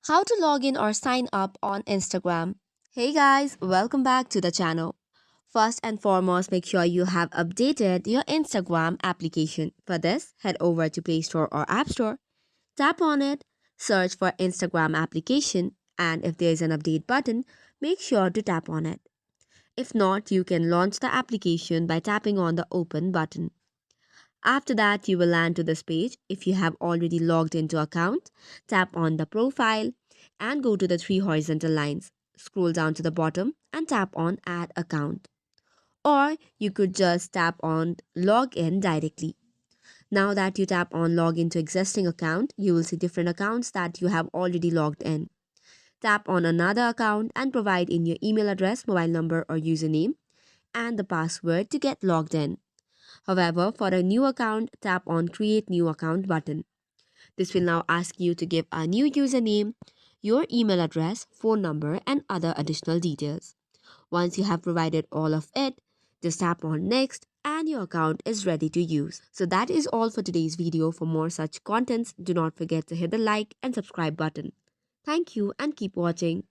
How to log in or sign up on Instagram. Hey guys, welcome back to the channel. First and foremost, make sure you have updated your Instagram application. For this, head over to Play Store or App Store, tap on it, search for Instagram application, and if there is an update button, make sure to tap on it. If not, you can launch the application by tapping on the open button. After that, you will land to this page. If you have already logged into account, tap on the profile and go to the three horizontal lines. Scroll down to the bottom and tap on add account. Or you could just tap on log in directly. Now that you tap on log into existing account, you will see different accounts that you have already logged in. Tap on another account and provide in your email address, mobile number or username and the password to get logged in. However, for a new account, tap on Create New Account button. This will now ask you to give a new username, your email address, phone number, and other additional details. Once you have provided all of it, just tap on Next and your account is ready to use. So that is all for today's video. For more such contents, do not forget to hit the like and subscribe button. Thank you and keep watching.